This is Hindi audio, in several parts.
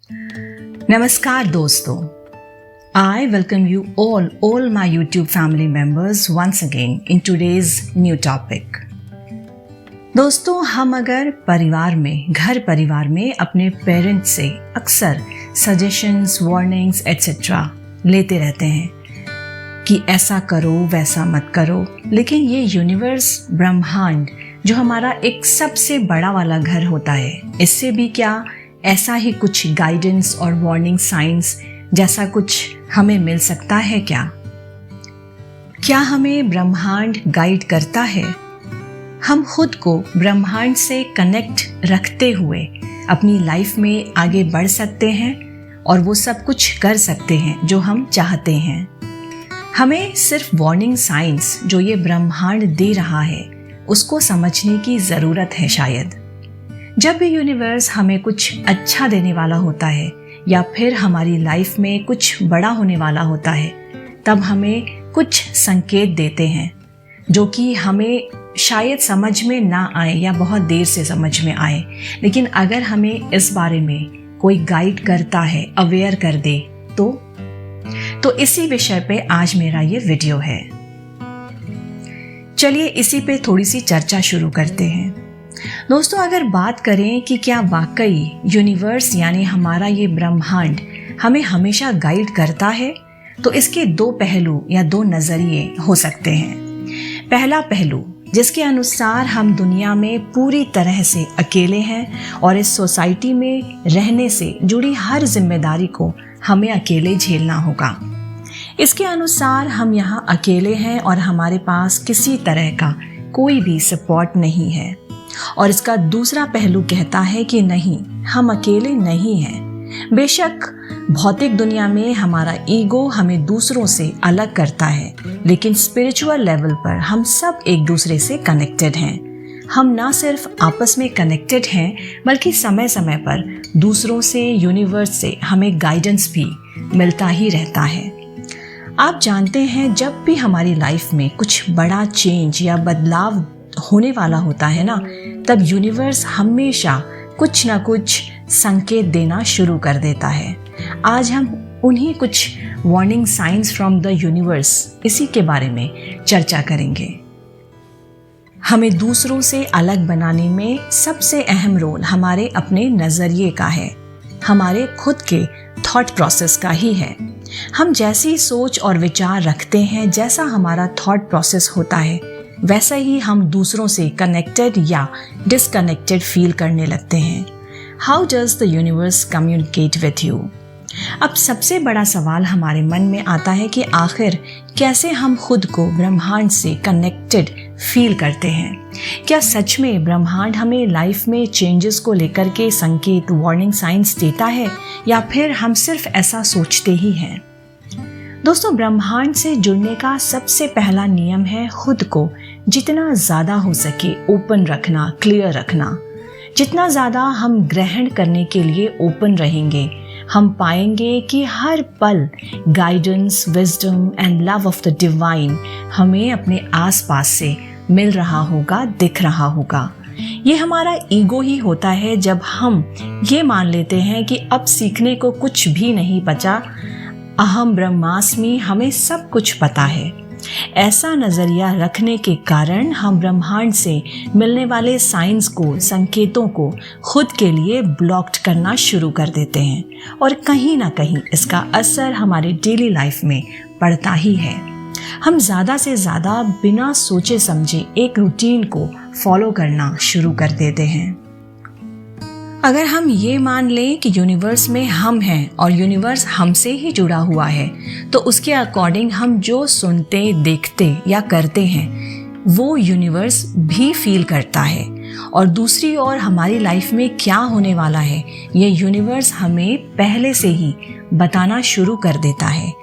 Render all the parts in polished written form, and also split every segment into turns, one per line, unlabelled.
Namaskar दोस्तों, I welcome you all my YouTube family members once again in today's new topic. दोस्तों, हम अगर घर परिवार में अपने पेरेंट्स से अक्सर सजेशंस, वार्निंग्स एट्सेट्रा लेते रहते हैं कि ऐसा करो वैसा मत करो, लेकिन ये यूनिवर्स, ब्रह्मांड जो हमारा एक सबसे बड़ा वाला घर होता है, इससे भी क्या ऐसा ही कुछ गाइडेंस और वार्निंग साइंस जैसा कुछ हमें मिल सकता है क्या हमें ब्रह्मांड गाइड करता है? हम खुद को ब्रह्मांड से कनेक्ट रखते हुए अपनी लाइफ में आगे बढ़ सकते हैं और वो सब कुछ कर सकते हैं जो हम चाहते हैं। हमें सिर्फ वार्निंग साइंस जो ये ब्रह्मांड दे रहा है उसको समझने की ज़रूरत है। शायद जब भी यूनिवर्स हमें कुछ अच्छा देने वाला होता है या फिर हमारी लाइफ में कुछ बड़ा होने वाला होता है, तब हमें कुछ संकेत देते हैं जो कि हमें शायद समझ में ना आए या बहुत देर से समझ में आए, लेकिन अगर हमें इस बारे में कोई गाइड करता है, अवेयर कर दे तो इसी विषय पे आज मेरा ये वीडियो है। चलिए इसी पे थोड़ी सी चर्चा शुरू करते हैं। दोस्तों, अगर बात करें कि क्या वाकई यूनिवर्स यानी हमारा ये ब्रह्मांड हमें हमेशा गाइड करता है, तो इसके दो पहलू या दो नज़रिए हो सकते हैं। पहला पहलू जिसके अनुसार हम दुनिया में पूरी तरह से अकेले हैं और इस सोसाइटी में रहने से जुड़ी हर जिम्मेदारी को हमें अकेले झेलना होगा। इसके अनुसार हम यहाँ अकेले हैं और हमारे पास किसी तरह का कोई भी सपोर्ट नहीं है। और इसका दूसरा पहलू कहता है कि नहीं, हम अकेले नहीं हैं। बेशक भौतिक दुनिया में हमारा ईगो हमें दूसरों से अलग करता है, लेकिन स्पिरिचुअल लेवल पर हम सब एक दूसरे से कनेक्टेड हैं। हम ना सिर्फ आपस में कनेक्टेड हैं, बल्कि समय समय पर दूसरों से, यूनिवर्स से हमें गाइडेंस भी मिलता ही रहता है। आप जानते हैं, जब भी हमारी लाइफ में कुछ बड़ा चेंज या बदलाव होने वाला होता है ना, तब यूनिवर्स हमेशा कुछ ना कुछ संकेत देना शुरू कर देता है। आज हम उन्हीं कुछ warning science from the universe इसी के बारे में चर्चा करेंगे। हमें दूसरों से अलग बनाने में सबसे अहम रोल हमारे अपने नज़रिए का है, हमारे खुद के थॉट प्रोसेस का ही है। हम जैसी सोच और विचार रखते हैं, जैसा हमारा थॉट प्रोसेस होता है, वैसा ही हम दूसरों से कनेक्टेड या डिसकनेक्टेड फील करने लगते हैं। How does the universe communicate with you? अब सबसे बड़ा सवाल हमारे मन में आता है कि आखिर कैसे हम खुद को ब्रह्मांड से कनेक्टेड फील करते हैं? क्या सच में ब्रह्मांड हमें लाइफ में चेंजेस को लेकर के संकेत, वार्निंग साइंस देता है, या फिर हम सिर्फ ऐसा सोचते ही हैं? दोस्तों, ब्रह्मांड से जुड़ने का सबसे पहला नियम है खुद को जितना ज़्यादा हो सके ओपन रखना, क्लियर रखना। जितना ज़्यादा हम ग्रहण करने के लिए ओपन रहेंगे, हम पाएंगे कि हर पल guidance, wisdom and love of the divine हमें अपने आसपास से मिल रहा होगा, दिख रहा होगा। ये हमारा ईगो ही होता है जब हम ये मान लेते हैं कि अब सीखने को कुछ भी नहीं बचा, अहम ब्रह्मास्मि, हमें सब कुछ पता है। ऐसा नज़रिया रखने के कारण हम ब्रह्मांड से मिलने वाले साइंस को, संकेतों को खुद के लिए ब्लॉक्ड करना शुरू कर देते हैं और कहीं ना कहीं इसका असर हमारे डेली लाइफ में पड़ता ही है। हम ज़्यादा से ज़्यादा बिना सोचे समझे एक रूटीन को फॉलो करना शुरू कर देते हैं। अगर हम ये मान लें कि यूनिवर्स में हम हैं और यूनिवर्स हमसे ही जुड़ा हुआ है, तो उसके अकॉर्डिंग हम जो सुनते, देखते या करते हैं वो यूनिवर्स भी फील करता है। और दूसरी ओर हमारी लाइफ में क्या होने वाला है ये यूनिवर्स हमें पहले से ही बताना शुरू कर देता है।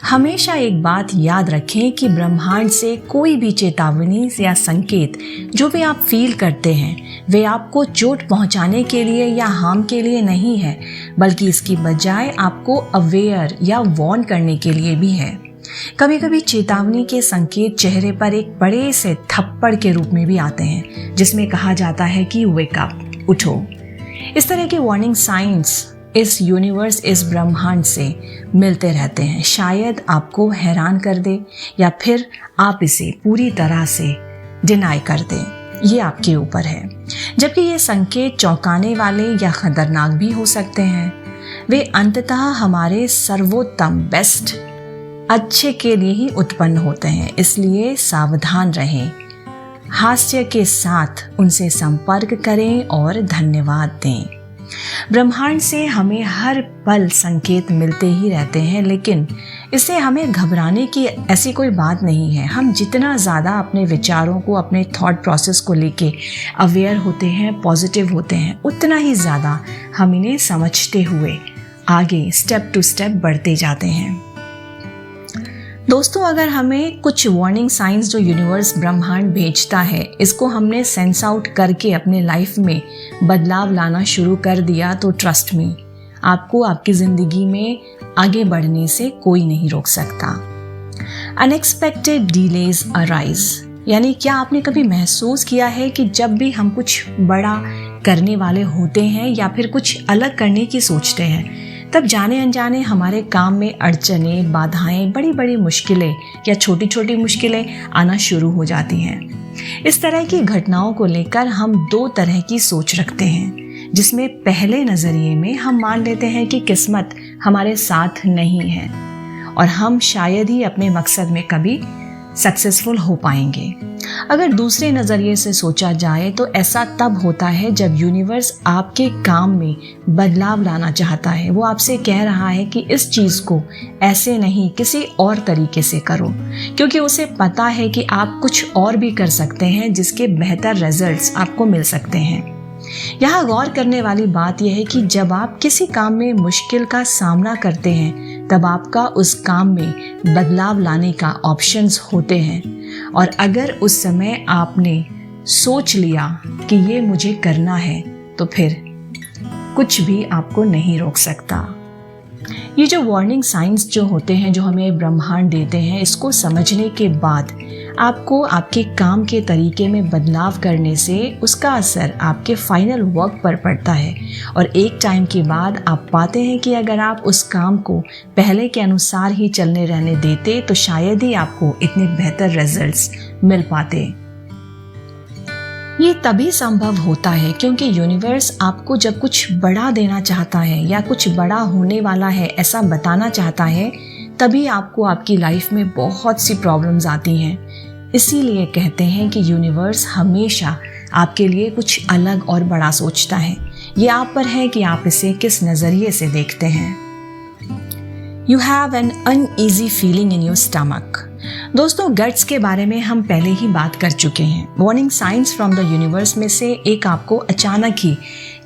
हमेशा एक बात याद रखें कि ब्रह्मांड से कोई भी चेतावनी या संकेत जो भी आप फील करते हैं, वे आपको चोट पहुंचाने के लिए या हार्म के लिए नहीं है, बल्कि इसकी बजाय आपको अवेयर या वार्न करने के लिए भी है। कभी कभी चेतावनी के संकेत चेहरे पर एक बड़े से थप्पड़ के रूप में भी आते हैं, जिसमें कहा जाता है कि वेक अप, उठो। इस तरह के वार्निंग साइंस इस यूनिवर्स, इस ब्रह्मांड से मिलते रहते हैं। शायद आपको हैरान कर दे या फिर आप इसे पूरी तरह से डिनाई कर दें, ये आपके ऊपर है। जबकि ये संकेत चौंकाने वाले या खतरनाक भी हो सकते हैं, वे अंततः हमारे सर्वोत्तम बेस्ट अच्छे के लिए ही उत्पन्न होते हैं। इसलिए सावधान रहें, हास्य के साथ उनसे संपर्क करें और धन्यवाद दें। ब्रह्मांड से हमें हर पल संकेत मिलते ही रहते हैं, लेकिन इससे हमें घबराने की ऐसी कोई बात नहीं है। हम जितना ज़्यादा अपने विचारों को, अपने थॉट प्रोसेस को लेके अवेयर होते हैं, पॉजिटिव होते हैं, उतना ही ज़्यादा हम इन्हें समझते हुए आगे स्टेप टू स्टेप बढ़ते जाते हैं। दोस्तों, अगर हमें कुछ वार्निंग साइंस जो यूनिवर्स ब्रह्मांड भेजता है, इसको हमने सेंस आउट करके अपने लाइफ में बदलाव लाना शुरू कर दिया, तो ट्रस्ट मी, आपको आपकी ज़िंदगी में आगे बढ़ने से कोई नहीं रोक सकता। अनएक्सपेक्टेड डिलेज अराइज, यानी क्या आपने कभी महसूस किया है कि जब भी हम कुछ बड़ा करने वाले होते हैं या फिर कुछ अलग करने की सोचते हैं, तब जाने अनजाने हमारे काम में अड़चनें, बाधाएं, बड़ी बड़ी मुश्किलें या छोटी छोटी मुश्किलें आना शुरू हो जाती हैं। इस तरह की घटनाओं को लेकर हम दो तरह की सोच रखते हैं, जिसमें पहले नज़रिए में हम मान लेते हैं कि किस्मत हमारे साथ नहीं है और हम शायद ही अपने मकसद में कभी सक्सेसफुल हो पाएंगे। अगर दूसरे नज़रिए से सोचा जाए तो ऐसा तब होता है जब यूनिवर्स आपके काम में बदलाव लाना चाहता है। वो आपसे कह रहा है कि इस चीज़ को ऐसे नहीं, किसी और तरीके से करो, क्योंकि उसे पता है कि आप कुछ और भी कर सकते हैं जिसके बेहतर रिजल्ट्स आपको मिल सकते हैं। यहाँ गौर करने वाली बात यह है कि जब आप किसी काम में मुश्किल का सामना करते हैं, तब आपका उस काम में बदलाव लाने का ऑप्शंस होते हैं, और अगर उस समय आपने सोच लिया कि ये मुझे करना है, तो फिर कुछ भी आपको नहीं रोक सकता। ये जो वार्निंग साइंस जो होते हैं, जो हमें ब्रह्मांड देते हैं, इसको समझने के बाद आपको आपके काम के तरीके में बदलाव करने से उसका असर आपके फाइनल वर्क पर पड़ता है, और एक टाइम के बाद आप पाते हैं कि अगर आप उस काम को पहले के अनुसार ही चलने रहने देते, तो शायद ही आपको इतने बेहतर रिजल्ट्स मिल पाते। ये तभी संभव होता है क्योंकि यूनिवर्स आपको जब कुछ बड़ा देना चाहता है या कुछ बड़ा होने वाला है ऐसा बताना चाहता है, तभी आपको आपकी लाइफ में बहुत सी प्रॉब्लम्स आती हैं। इसीलिए कहते हैं कि यूनिवर्स हमेशा आपके लिए कुछ अलग और बड़ा सोचता है। ये आप पर है कि आप इसे किस नज़रिए से देखते हैं। You have an uneasy feeling in your stomach. दोस्तों, गट्स के बारे में हम पहले ही बात कर चुके हैं। Warning science from the universe में से एक आपको अचानक ही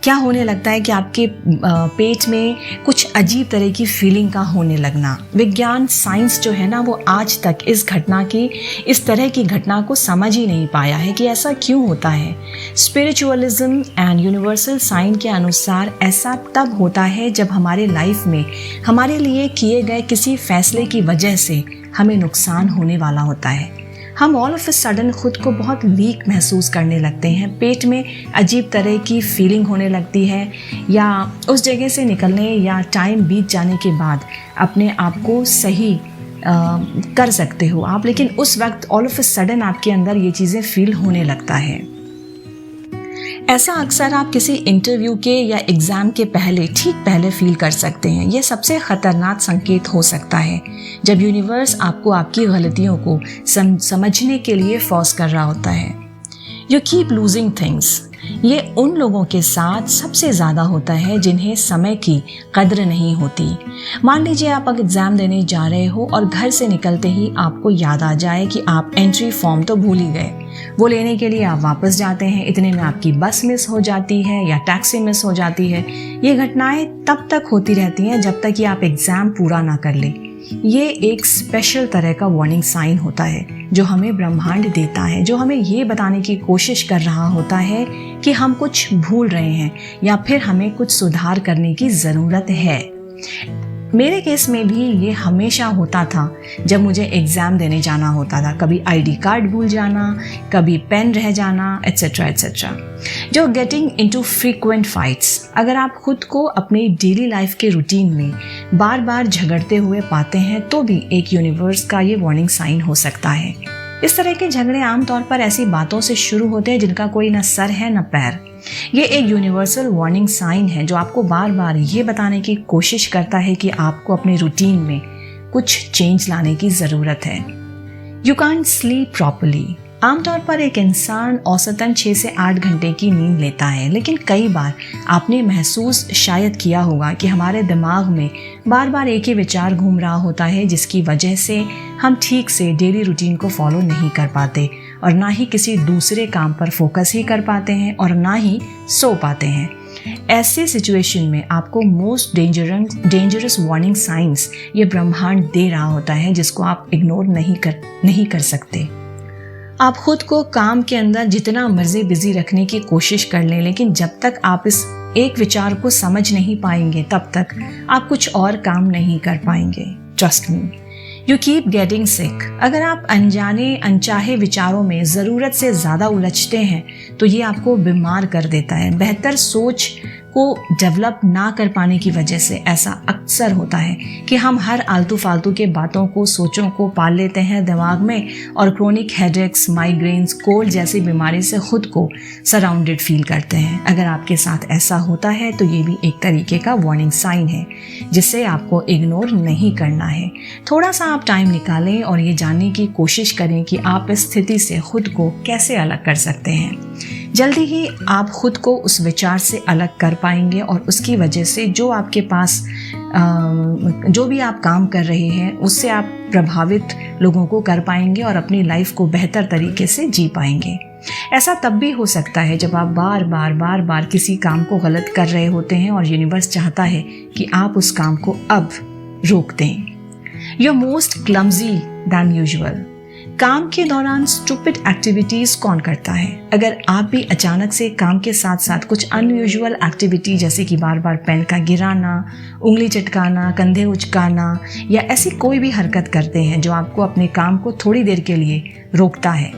क्या होने लगता है कि आपके पेट में कुछ अजीब तरह की फीलिंग का होने लगना। विज्ञान, साइंस जो है ना, वो आज तक इस तरह की घटना को समझ ही नहीं पाया है कि ऐसा क्यों होता है। स्पिरिचुअलिज्म एंड यूनिवर्सल साइंस के अनुसार ऐसा तब होता है जब हमारे लाइफ में हमारे लिए किए गए किसी फैसले की वजह से हमें नुकसान होने वाला होता है। हम ऑल ऑफ अ सडन खुद को बहुत वीक महसूस करने लगते हैं, पेट में अजीब तरह की फीलिंग होने लगती है, या उस जगह से निकलने या टाइम बीत जाने के बाद अपने आप को सही कर सकते हो आप, लेकिन उस वक्त ऑल ऑफ अ सडन आपके अंदर ये चीज़ें फील होने लगता है। ऐसा अक्सर आप किसी इंटरव्यू के या एग्ज़ाम के ठीक पहले फील कर सकते हैं। ये सबसे ख़तरनाक संकेत हो सकता है जब यूनिवर्स आपको आपकी गलतियों को समझने के लिए फोर्स कर रहा होता है। यू कीप लूजिंग थिंग्स, ये उन लोगों के साथ सबसे ज़्यादा होता है जिन्हें समय की कद्र नहीं होती। मान लीजिए आप एग्ज़ाम देने जा रहे हो और घर से निकलते ही आपको याद आ जाए कि आप एंट्री फॉर्म तो भूल ही गए। वो लेने के लिए आप वापस जाते हैं, इतने में आपकी बस मिस हो जाती है या टैक्सी मिस हो जाती है। ये घटनाएं तब तक होती रहती हैं जब तक कि आप एग्ज़ाम पूरा ना कर लें। ये एक स्पेशल तरह का वार्निंग साइन होता है जो हमें ब्रह्मांड देता है, जो हमें ये बताने की कोशिश कर रहा होता है कि हम कुछ भूल रहे हैं या फिर हमें कुछ सुधार करने की ज़रूरत है। मेरे केस में भी ये हमेशा होता था जब मुझे एग्ज़ाम देने जाना होता था। कभी आईडी कार्ड भूल जाना, कभी पेन रह जाना, एट्सेट्रा एट्सेट्रा। जो गेटिंग इनटू फ्रीक्वेंट फाइट्स, अगर आप खुद को अपनी डेली लाइफ के रूटीन में बार बार झगड़ते हुए पाते हैं तो भी एक यूनिवर्स का ये वार्निंग साइन हो सकता है। इस तरह के झगड़े आमतौर पर ऐसी बातों से शुरू होते हैं जिनका कोई न सर है न पैर। ये एक यूनिवर्सल वार्निंग साइन है जो आपको बार बार ये बताने की कोशिश करता है कि आपको अपने रूटीन में कुछ चेंज लाने की ज़रूरत है। You can't sleep properly. आमतौर पर एक इंसान औसतन 6 से 8 घंटे की नींद लेता है, लेकिन कई बार आपने महसूस शायद किया होगा कि हमारे दिमाग में बार बार एक ही विचार घूम रहा होता है, जिसकी वजह से हम ठीक से डेली रूटीन को फॉलो नहीं कर पाते और ना ही किसी दूसरे काम पर फोकस ही कर पाते हैं और ना ही सो पाते हैं। ऐसे सिचुएशन में आपको मोस्ट डेंजरस वार्निंग साइंस ये ब्रह्मांड दे रहा होता है, जिसको आप इग्नोर नहीं कर सकते। आप खुद को काम के अंदर जितना मर्जी बिजी रखने की कोशिश कर लें, लेकिन जब तक आप इस एक विचार को समझ नहीं पाएंगे तब तक आप कुछ और काम नहीं कर पाएंगे। Trust me, you keep getting सिक। अगर आप अनचाहे विचारों में ज़रूरत से ज़्यादा उलझते हैं तो ये आपको बीमार कर देता है। बेहतर सोच को डेवलप ना कर पाने की वजह से ऐसा अक्सर होता है कि हम हर आलतू फालतू के बातों को, सोचों को पाल लेते हैं दिमाग में और क्रोनिक हेडेक्स, माइग्रेन्स, कोल्ड जैसी बीमारी से खुद को सराउंडेड फील करते हैं। अगर आपके साथ ऐसा होता है तो ये भी एक तरीके का वार्निंग साइन है जिसे आपको इग्नोर नहीं करना है। थोड़ा सा आप टाइम निकालें और ये जानने की कोशिश करें कि आप इस स्थिति से खुद को कैसे अलग कर सकते हैं। जल्दी ही आप खुद को उस विचार से अलग कर पाएंगे और उसकी वजह से जो आपके पास जो भी आप काम कर रहे हैं उससे आप प्रभावित लोगों को कर पाएंगे और अपनी लाइफ को बेहतर तरीके से जी पाएंगे। ऐसा तब भी हो सकता है जब आप बार बार किसी काम को गलत कर रहे होते हैं और यूनिवर्स चाहता है कि आप उस काम को अब रोक दें। You are most clumsy than usual. काम के दौरान स्टूपिड एक्टिविटीज कौन करता है? अगर आप भी अचानक से काम के साथ साथ कुछ अनयूजुअल एक्टिविटी जैसे कि बार बार पेन का गिराना, उंगली चटकाना, कंधे उचकाना या ऐसी कोई भी हरकत करते हैं जो आपको अपने काम को थोड़ी देर के लिए रोकता है,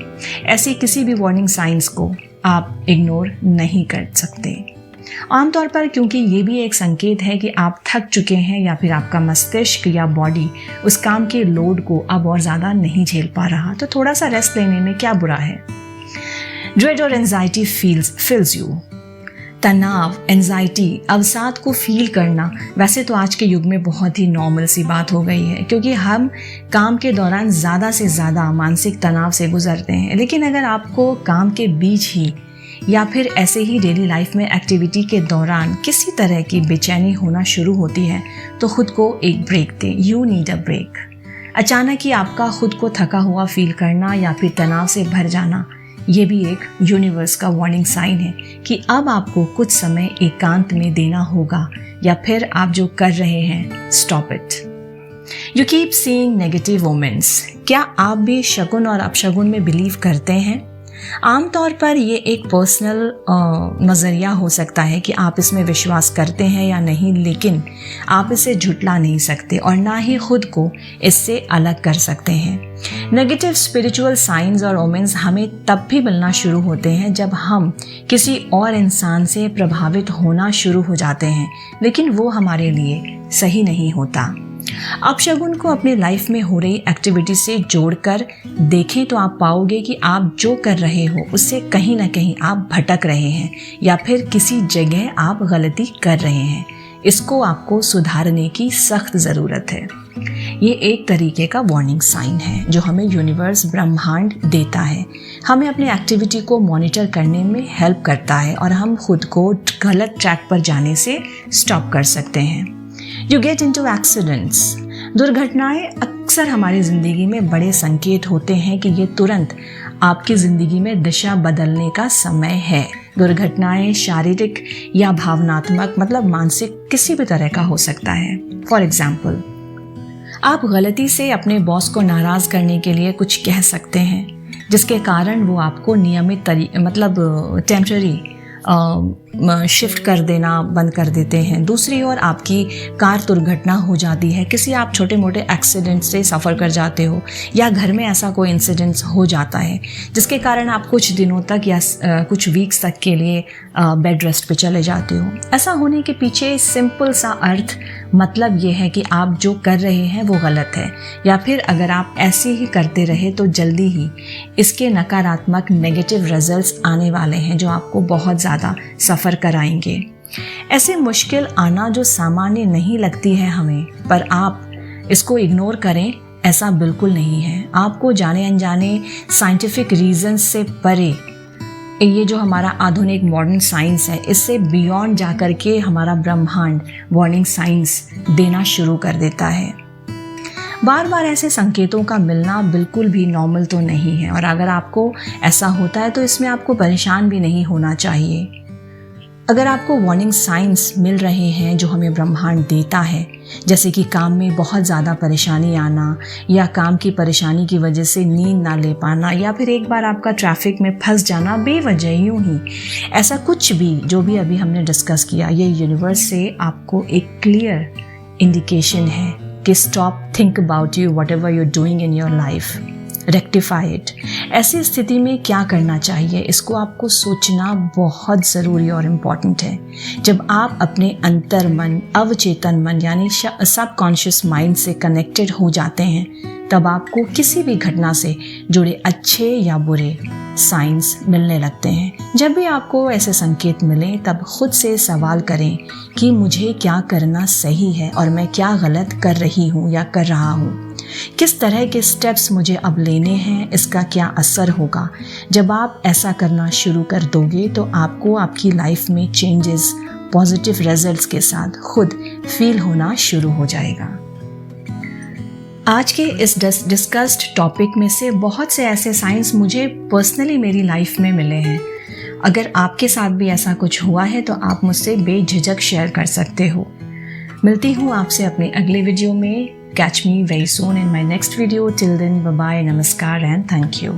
ऐसी किसी भी वार्निंग साइंस को आप इग्नोर नहीं कर सकते। आमतौर पर क्योंकि ये भी एक संकेत है कि आप थक चुके हैं या फिर आपका मस्तिष्क या बॉडी उस काम के लोड को अब और ज़्यादा नहीं झेल पा रहा, तो थोड़ा सा रेस्ट लेने में क्या बुरा है। ड्रेड और एंजाइटी फील्स यू। तनाव, एंजाइटी, अवसाद को फील करना वैसे तो आज के युग में बहुत ही नॉर्मल सी बात हो गई है, क्योंकि हम काम के दौरान ज़्यादा से ज़्यादा मानसिक तनाव से गुजरते हैं। लेकिन अगर आपको काम के बीच ही या फिर ऐसे ही डेली लाइफ में एक्टिविटी के दौरान किसी तरह की बेचैनी होना शुरू होती है तो खुद को एक ब्रेक दें। You need a break. अचानक ही आपका खुद को थका हुआ फील करना या फिर तनाव से भर जाना, ये भी एक यूनिवर्स का वार्निंग साइन है कि अब आपको कुछ समय एकांत में देना होगा या फिर आप जो कर रहे हैं stop it. You keep seeing negative omens. क्या आप भी शगुन और अपशगुन में बिलीव करते हैं? आमतौर पर ये एक पर्सनल नज़रिया हो सकता है कि आप इसमें विश्वास करते हैं या नहीं, लेकिन आप इसे झुटला नहीं सकते और ना ही खुद को इससे अलग कर सकते हैं। नेगेटिव स्पिरिचुअल साइंस और ओमेंस हमें तब भी मिलना शुरू होते हैं जब हम किसी और इंसान से प्रभावित होना शुरू हो जाते हैं, लेकिन वो हमारे लिए सही नहीं होता। अपशगुन को अपनी लाइफ में हो रही एक्टिविटी से जोड़कर देखें तो आप पाओगे कि आप जो कर रहे हो उससे कहीं ना कहीं आप भटक रहे हैं या फिर किसी जगह आप गलती कर रहे हैं। इसको आपको सुधारने की सख्त ज़रूरत है। ये एक तरीके का वार्निंग साइन है जो हमें यूनिवर्स, ब्रह्मांड देता है। हमें अपनी एक्टिविटी को मॉनिटर करने में हेल्प करता है और हम खुद को गलत ट्रैक पर जाने से स्टॉप कर सकते हैं। You get into accidents. दुर्घटनाएं अक्सर हमारी ज़िंदगी में बड़े संकेत होते हैं कि ये तुरंत आपकी ज़िंदगी में दिशा बदलने का समय है। दुर्घटनाएं शारीरिक या भावनात्मक मतलब मानसिक किसी भी तरह का हो सकता है। फॉर एग्जाम्पल, आप गलती से अपने बॉस को नाराज़ करने के लिए कुछ कह सकते हैं जिसके कारण वो आपको नियमित टेम्पररी शिफ्ट कर देना बंद कर देते हैं, दूसरी ओर आपकी कार दुर्घटना हो जाती है, किसी आप छोटे मोटे एक्सीडेंट से सफ़र कर जाते हो, या घर में ऐसा कोई इंसिडेंट्स हो जाता है जिसके कारण आप कुछ दिनों तक या कुछ वीक्स तक के लिए बेड रेस्ट पे चले जाते हो। ऐसा होने के पीछे सिंपल सा अर्थ मतलब ये है कि आप जो कर रहे हैं वो गलत है, या फिर अगर आप ऐसे ही करते रहे तो जल्दी ही इसके नकारात्मक नेगेटिव रिजल्ट्स आने वाले हैं जो आपको बहुत ज़्यादा सफ़र कराएंगे। ऐसे मुश्किल आना जो सामान्य नहीं लगती है हमें, पर आप इसको इग्नोर करें, ऐसा बिल्कुल नहीं है। आपको जाने अनजाने साइंटिफिक रीजंस से परे, ये जो हमारा आधुनिक मॉडर्न साइंस है, इससे बियॉन्ड जा कर के हमारा ब्रह्मांड वार्निंग साइंस देना शुरू कर देता है। बार बार ऐसे संकेतों का मिलना बिल्कुल भी नॉर्मल तो नहीं है, और अगर आपको ऐसा होता है तो इसमें आपको परेशान भी नहीं होना चाहिए। अगर आपको वार्निंग साइंस मिल रहे हैं जो हमें ब्रह्मांड देता है, जैसे कि काम में बहुत ज़्यादा परेशानी आना, या काम की परेशानी की वजह से नींद ना ले पाना, या फिर एक बार आपका ट्रैफिक में फंस जाना बेवजह यूं ही, ऐसा कुछ भी जो भी अभी हमने डिस्कस किया, ये यूनिवर्स से आपको एक क्लियर इंडिकेशन है कि stop, think about you, what ever you doing in your life, rectify it. ऐसी स्थिति में क्या करना चाहिए, इसको आपको सोचना बहुत ज़रूरी और इम्पॉर्टेंट है। जब आप अपने अंतर मन, अवचेतन मन यानी सबकॉन्शियस माइंड से कनेक्टेड हो जाते हैं, तब आपको किसी भी घटना से जुड़े अच्छे या बुरे साइंस मिलने लगते हैं। जब भी आपको ऐसे संकेत मिलें, तब खुद से सवाल करें कि मुझे क्या करना सही है और मैं क्या गलत कर रही हूँ या कर रहा हूँ। किस तरह के स्टेप्स मुझे अब लेने हैं, इसका क्या असर होगा। जब आप ऐसा करना शुरू कर दोगे तो आपको आपकी लाइफ में चेंजेस पॉजिटिव रिजल्ट्स के साथ खुद फील होना शुरू हो जाएगा। आज के इस डिस्कस्ड टॉपिक में से बहुत से ऐसे साइंस मुझे पर्सनली मेरी लाइफ में मिले हैं। अगर आपके साथ भी ऐसा कुछ हुआ है तो आप मुझसे बेझिझक शेयर कर सकते हो। मिलती हूँ आपसे अपने अगले वीडियो में। Catch me very soon in my next video. Till then, bye bye, namaskar and thank you.